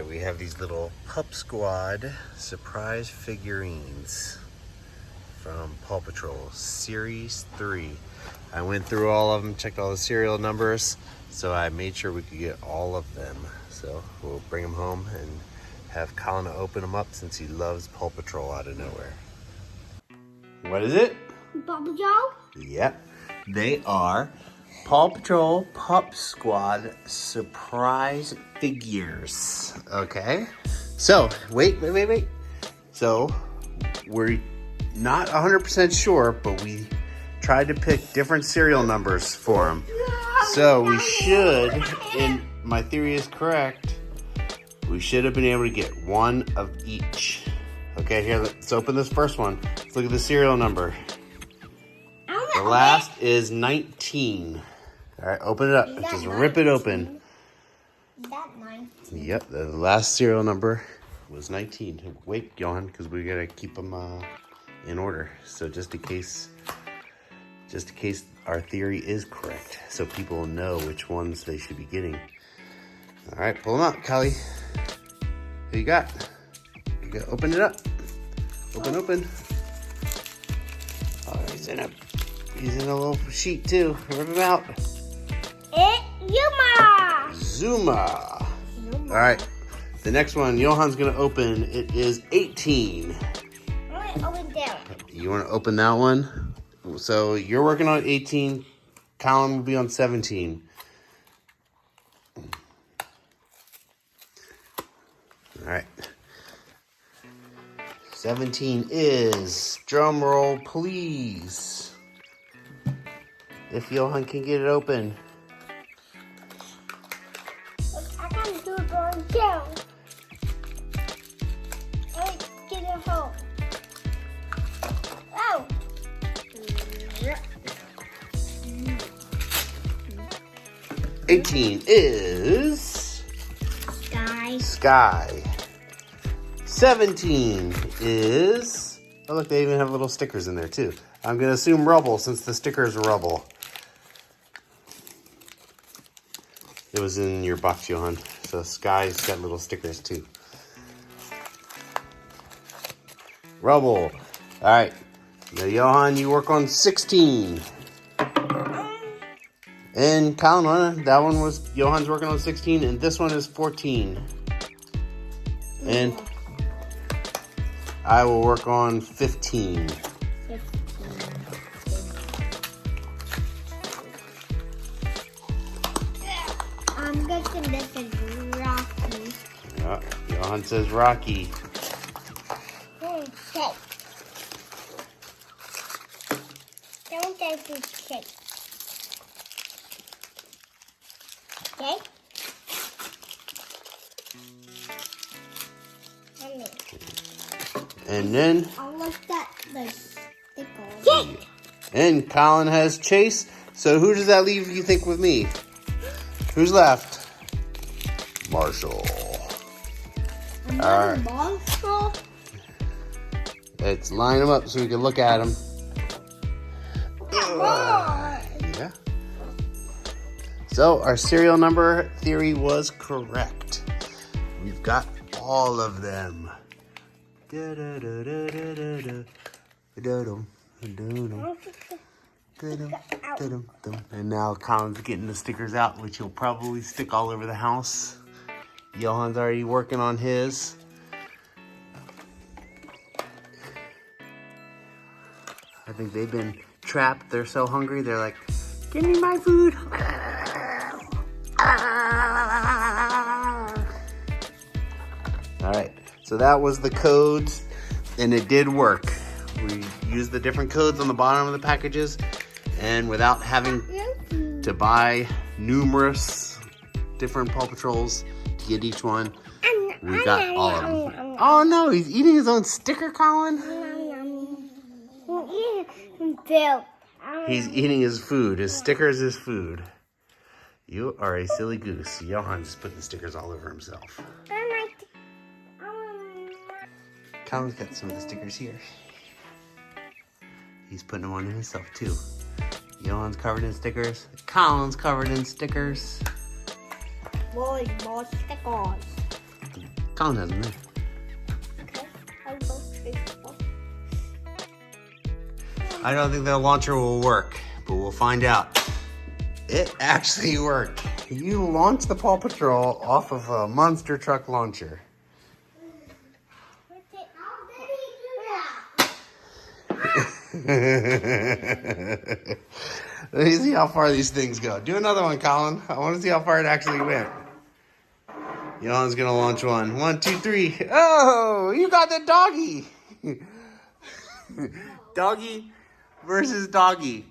right, we have these little Pup Squad surprise figurines from Paw Patrol Series 3. I went through all of them, checked all the serial numbers, so I made sure we could get all of them. So we'll bring them home and have Colin open them up since he loves Paw Patrol out of nowhere. What is it? Paw Patrol? Yep. They are Paw Patrol Pup Squad surprise figures. Okay. So, wait. So, we're not 100% sure, but we tried to pick different serial numbers for them. So, we should, and my theory is correct, we should have been able to get one of each. Okay, here, let's open this first one. Let's look at the serial number. The last is 19. All right, open it up. Just rip it open. Is that 19? Yep, the last serial number was 19. Wait, Johan, because we gotta keep them in order. So just in case our theory is correct, so people know which ones they should be getting. All right, pull them out, Callie. Who you got? You gotta open it up. Open. Oh, he's in a little sheet too. Rip him out. Zuma. All right. The next one Johan's gonna open. It is 18. I want to open that. You want to open that one? So you're working on 18. Colin will be on 17. All right. 17 is, drum roll please, if Johan can get it open. I can do it going down. Let's get it home. Oh. 18 is Sky. 17 is, oh look, they even have little stickers in there too. I'm gonna assume Rubble since the sticker is Rubble. It was in your box, Johan. So Sky's got little stickers too. Rubble. All right. Now, Johan, you work on 16. And Colin, that one was, Johan's working on 16, and this one is 14. And I will work on 15. I'm guessing this is Rocky. Yeah, Johan says Rocky. Shake. Don't take this shake. Okay? And then, I'll look at the stickers. and Colin has Chase. So who does that leave, you think, with me? Who's left? Marshall. All right. Marshall? Let's line them up so we can look at them. Yeah. So our serial number theory was correct. We've got all of them. And now Colin's getting the stickers out, which he'll probably stick all over the house. Johan's already working on his. I think they've been trapped. They're so hungry. They're like, give me my food. All right, so that was the codes, and it did work. We used the different codes on the bottom of the packages, and without having to buy numerous different Paw Patrols to get each one, we got all of them. Oh no, he's eating his own sticker, Colin. He's eating his food. His sticker is his food. You are a silly goose. Johan's just putting stickers all over himself. Colin's got some of the stickers here. He's putting them on himself too. Johan's covered in stickers. Colin's covered in stickers. More stickers. Colin hasn't there. Okay, I'll go baseball. I don't think the launcher will work, but we'll find out. It actually worked. You launched the Paw Patrol off of a monster truck launcher. Let me see how far these things go. Do another one, Colin. I want to see how far it actually went. Yolan's gonna launch one. 1, 2, 3. Oh, you got the doggy. Doggy versus doggy.